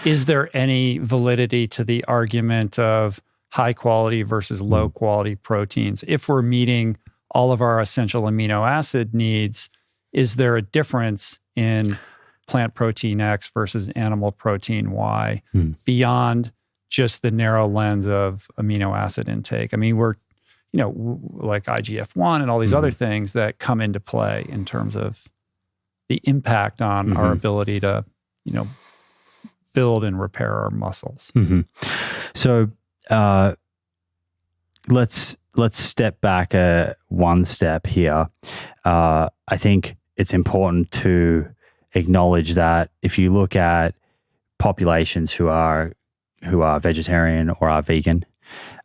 Is there any validity to the argument of high quality versus low quality proteins? If we're meeting all of our essential amino acid needs, is there a difference in plant protein X versus animal protein Y beyond just the narrow lens of amino acid intake? I mean, we're, like IGF-1 and all these other things that come into play in terms of the impact on our ability to, build and repair our muscles. So let's step back one step here. I think it's important to acknowledge that if you look at populations who are vegetarian or are vegan,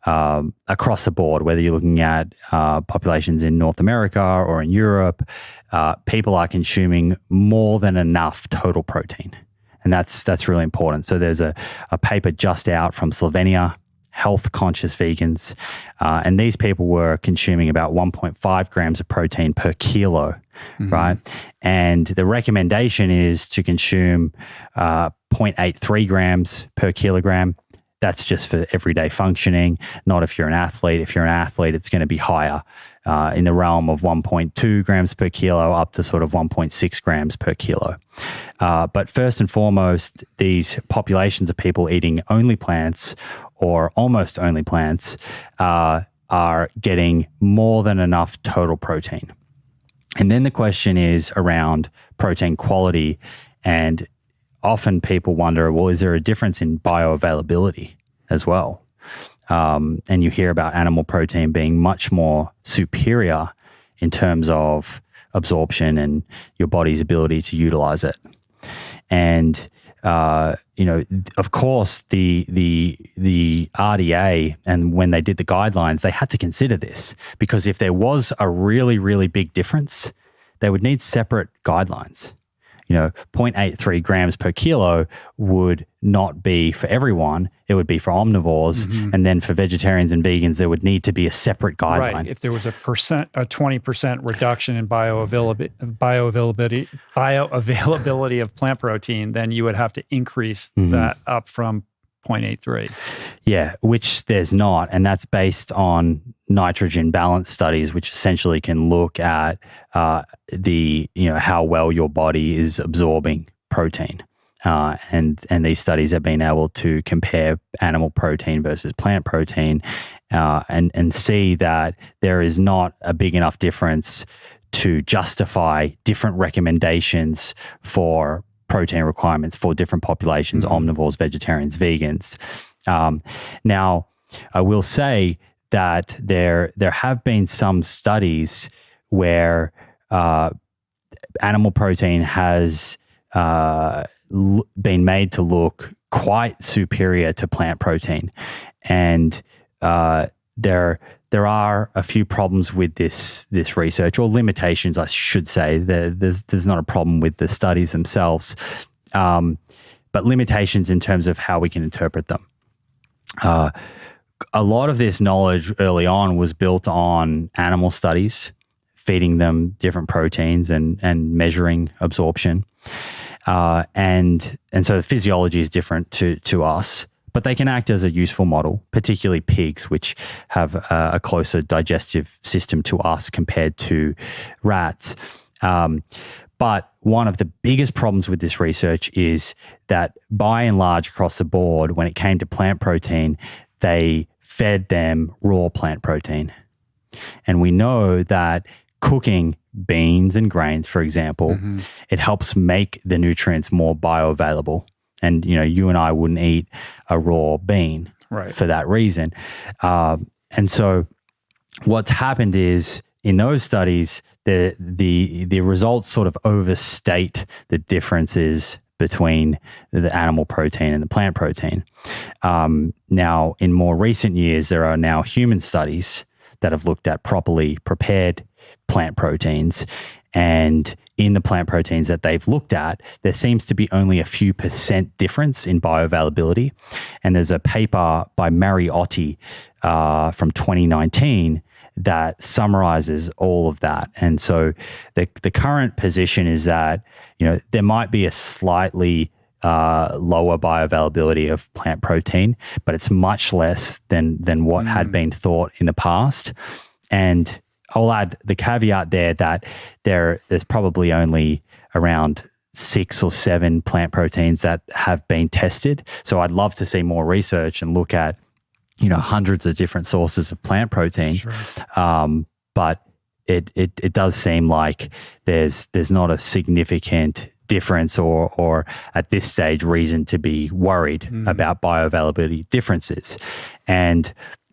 across the board, whether you're looking at populations in North America or in Europe, people are consuming more than enough total protein. And that's really important. So there's a paper just out from Slovenia, health conscious vegans, and these people were consuming about 1.5 grams of protein per kilo, right? And the recommendation is to consume 0.83 grams per kilogram. That's just for everyday functioning, not if you're an athlete. If you're an athlete, it's going to be higher, in the realm of 1.2 grams per kilo up to sort of 1.6 grams per kilo. But first and foremost, these populations of people eating only plants or almost only plants are getting more than enough total protein. And then the question is around protein quality, and often people wonder, well, is there a difference in bioavailability as well? And you hear about animal protein being much more superior in terms of absorption and your body's ability to utilize it. And, of course, the RDA, and when they did the guidelines, they had to consider this, because if there was a really, really big difference, they would need separate guidelines. 0.83 grams per kilo would not be for everyone. It would be for omnivores. And then for vegetarians and vegans, there would need to be a separate guideline. Right. If there was a 20% reduction in bioavailability of plant protein, then you would have to increase that up from 0.83. Yeah, which there's not. And that's based on nitrogen balance studies, which essentially can look at how well your body is absorbing protein. And these studies have been able to compare animal protein versus plant protein and see that there is not a big enough difference to justify different recommendations for protein requirements for different populations, omnivores, vegetarians, vegans. Now, I will say that there have been some studies where animal protein has been made to look quite superior to plant protein, and there are a few problems with this research, or limitations, I should say. There's not a problem with the studies themselves, but limitations in terms of how we can interpret them. A lot of this knowledge early on was built on animal studies, feeding them different proteins and measuring absorption. And so the physiology is different to us, but they can act as a useful model, particularly pigs, which have a closer digestive system to us compared to rats. But one of the biggest problems with this research is that by and large across the board, when it came to plant protein, they fed them raw plant protein. And we know that cooking beans and grains, for example, it helps make the nutrients more bioavailable. And, you and I wouldn't eat a raw bean for that reason. And so what's happened is in those studies, the results sort of overstate the differences between the animal protein and the plant protein. Now, in more recent years, there are now human studies that have looked at properly prepared plant proteins. And in the plant proteins that they've looked at, there seems to be only a few % difference in bioavailability. And there's a paper by Mariotti from 2019 that summarizes all of that. And so the current position is that, there might be a slightly lower bioavailability of plant protein, but it's much less than what had been thought in the past. And I'll add the caveat there that there's probably only around 6 or 7 plant proteins that have been tested. So I'd love to see more research and look at, hundreds of different sources of plant protein. Sure. But it does seem like there's not a significant difference or at this stage reason to be worried about bioavailability differences. And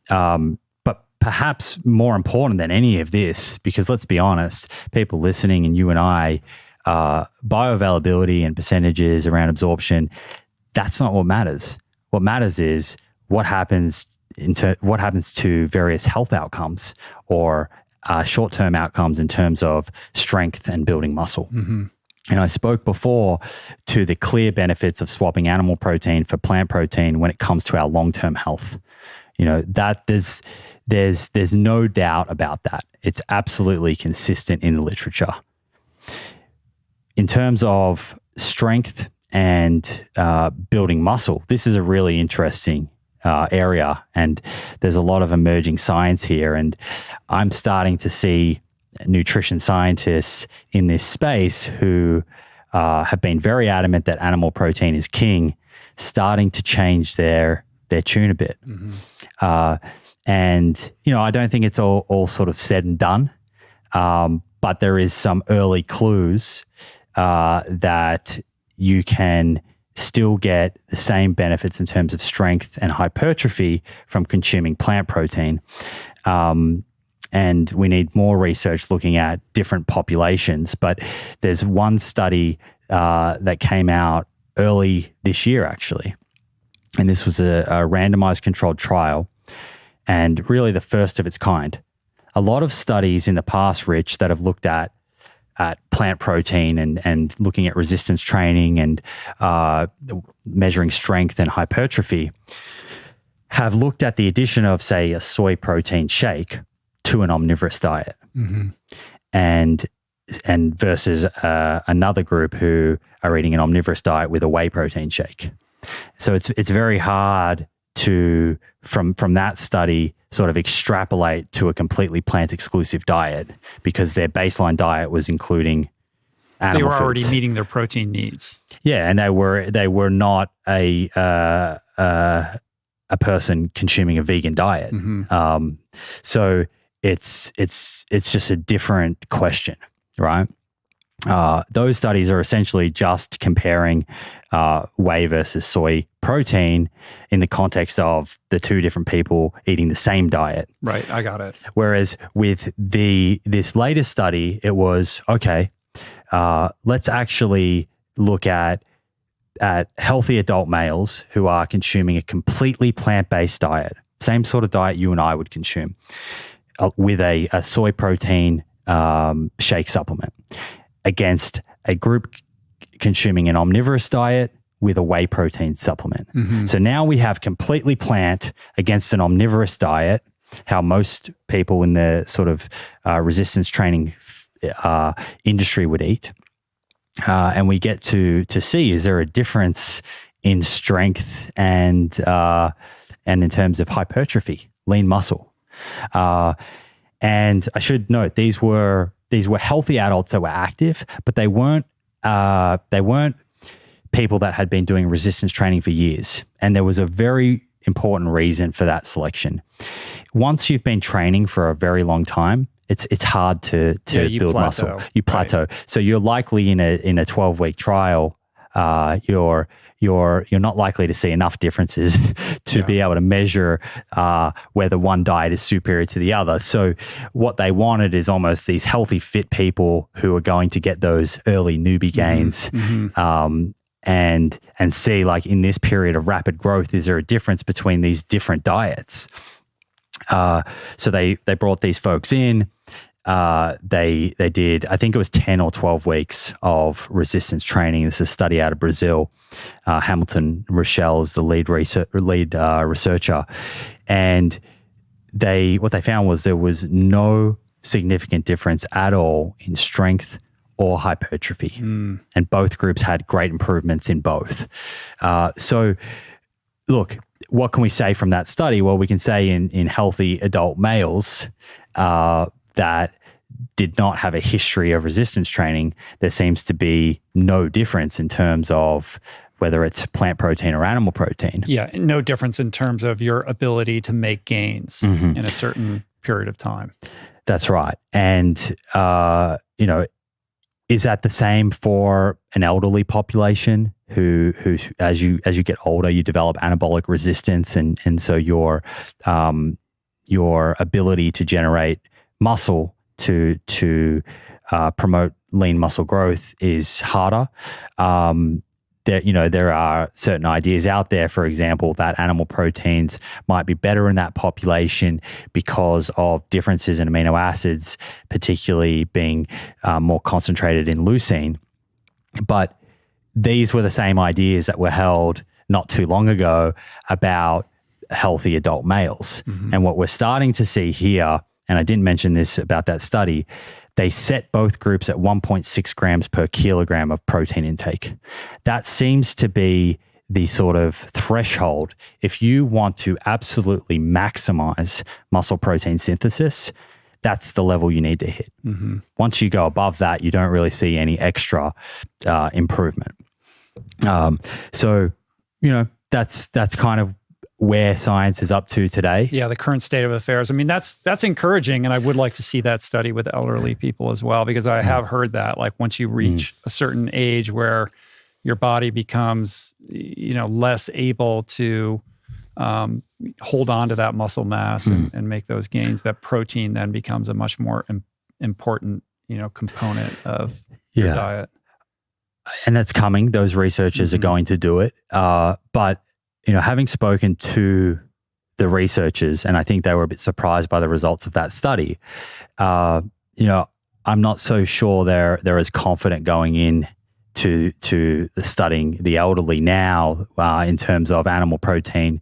but perhaps more important than any of this, because let's be honest, people listening and you and I, bioavailability and percentages around absorption, that's not what matters. What matters is what happens to various health outcomes or short-term outcomes in terms of strength and building muscle. And I spoke before to the clear benefits of swapping animal protein for plant protein when it comes to our long-term health. That there's no doubt about that. It's absolutely consistent in the literature. In terms of strength and building muscle, this is a really interesting area, and there's a lot of emerging science here. And I'm starting to see nutrition scientists in this space who have been very adamant that animal protein is king, starting to change their tune a bit. And I don't think it's all sort of said and done, but there is some early clues that you can still get the same benefits in terms of strength and hypertrophy from consuming plant protein. And we need more research looking at different populations. But there's one study that came out early this year, actually. And this was a randomized controlled trial, and really the first of its kind. A lot of studies in the past, Rich, that have looked at plant protein and looking at resistance training and measuring strength and hypertrophy have looked at the addition of, say, a soy protein shake to an omnivorous diet, and versus another group who are eating an omnivorous diet with a whey protein shake. So it's very hard to from that study sort of extrapolate to a completely plant exclusive diet, because their baseline diet was including animal They were foods. already meeting their protein needs. Yeah, and they were not a person consuming a vegan diet. So it's just a different question, right? Those studies are essentially just comparing whey versus soy protein in the context of the two different people eating the same diet. Right, I got it. Whereas with this latest study, it was, okay, let's actually look at healthy adult males who are consuming a completely plant-based diet, same sort of diet you and I would consume, with a soy protein shake supplement, against a group consuming an omnivorous diet with a whey protein supplement. So now we have completely plant against an omnivorous diet, how most people in the sort of resistance training industry would eat. And we get to see, is there a difference in strength and in terms of hypertrophy, lean muscle? And I should note, these were healthy adults that were active, but they weren't people that had been doing resistance training for years. And there was a very important reason for that selection. Once you've been training for a very long time, it's hard to build muscle. You plateau. Right. So you're likely in a 12-week trial, you're not likely to see enough differences to be able to measure whether one diet is superior to the other. So what they wanted is almost these healthy, fit people who are going to get those early newbie gains, and see, like, in this period of rapid growth, is there a difference between these different diets? So they brought these folks in. They did, I think it was 10 or 12 weeks of resistance training. This is a study out of Brazil. Hamilton Rochelle is the lead researcher. And what they found was there was no significant difference at all in strength or hypertrophy. And both groups had great improvements in both. So look, what can we say from that study? Well, we can say in healthy adult males that did not have a history of resistance training, there seems to be no difference in terms of whether it's plant protein or animal protein. Yeah, no difference in terms of your ability to make gains in a certain period of time. That's right. And, is that the same for an elderly population who as you get older, you develop anabolic resistance, and so your ability to generate muscle to promote lean muscle growth is harder. There are certain ideas out there, for example, that animal proteins might be better in that population because of differences in amino acids, particularly being more concentrated in leucine. But these were the same ideas that were held not too long ago about healthy adult males. And what we're starting to see here, and I didn't mention this about that study, they set both groups at 1.6 grams per kilogram of protein intake. That seems to be the sort of threshold. If you want to absolutely maximize muscle protein synthesis, that's the level you need to hit. Once you go above that, you don't really see any extra improvement. So, that's kind of where science is up to today. Yeah, the current state of affairs. I mean, that's encouraging, and I would like to see that study with elderly people as well, because I have heard that, like, once you reach a certain age where your body becomes, less able to hold on to that muscle mass and make those gains, that protein then becomes a much more important, component of your diet. And that's coming. Those researchers are going to do it. But having spoken to the researchers, and I think they were a bit surprised by the results of that study, I'm not so sure they're as confident going in to studying the elderly now in terms of animal protein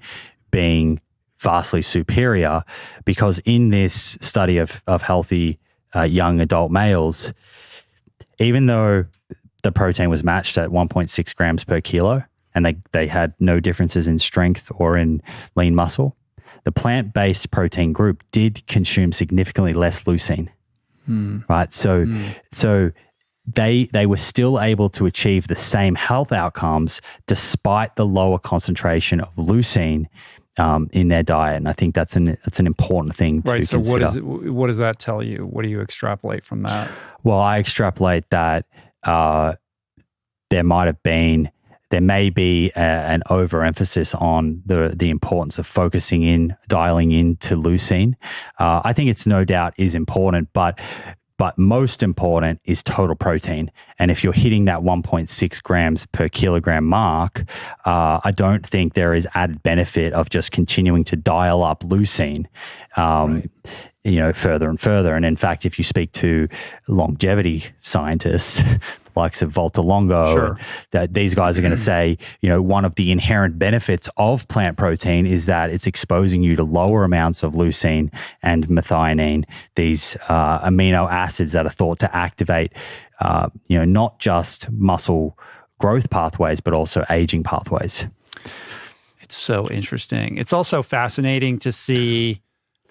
being vastly superior, because in this study of healthy young adult males, even though the protein was matched at 1.6 grams per kilo, and they had no differences in strength or in lean muscle, the plant-based protein group did consume significantly less leucine, right? So they were still able to achieve the same health outcomes despite the lower concentration of leucine in their diet, and I think that's an important thing to consider. Right. So what does that tell you? What do you extrapolate from that? Well, I extrapolate that there may be an overemphasis on the importance of dialing into leucine. I think it's no doubt is important, but most important is total protein. And if you're hitting that 1.6 grams per kilogram mark, I don't think there is added benefit of just continuing to dial up leucine, further and further. And in fact, if you speak to longevity scientists, likes of Volta Longo, that these guys are going to say, one of the inherent benefits of plant protein is that it's exposing you to lower amounts of leucine and methionine, these amino acids that are thought to activate, not just muscle growth pathways, but also aging pathways. It's so interesting. It's also fascinating to see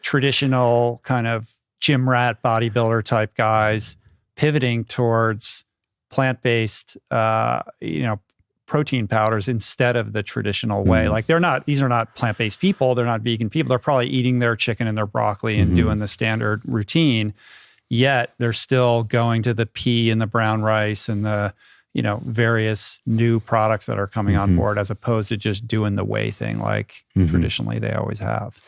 traditional kind of gym rat bodybuilder type guys pivoting towards plant-based, protein powders instead of the traditional way. Like these are not plant-based people. They're not vegan people. They're probably eating their chicken and their broccoli and doing the standard routine. Yet they're still going to the pea and the brown rice and the, various new products that are coming on board, as opposed to just doing the whey thing like traditionally they always have.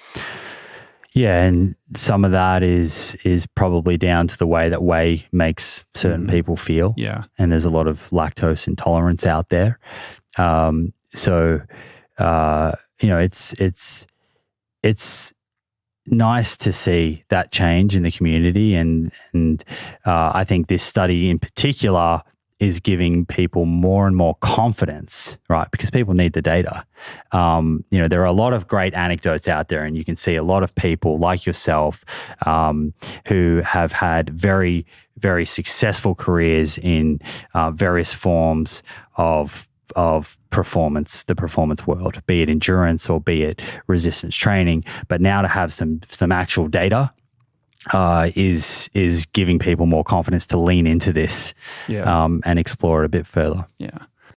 Yeah, and some of that is probably down to the way that whey makes certain people feel. Yeah, and there's a lot of lactose intolerance out there. It's nice to see that change in the community, and I think this study in particular is giving people more and more confidence, right? Because people need the data. There are a lot of great anecdotes out there, and you can see a lot of people like yourself who have had very, very successful careers in various forms of performance, the performance world, be it endurance or be it resistance training. But now to have some actual data is giving people more confidence to lean into this and explore it a bit further. Yeah.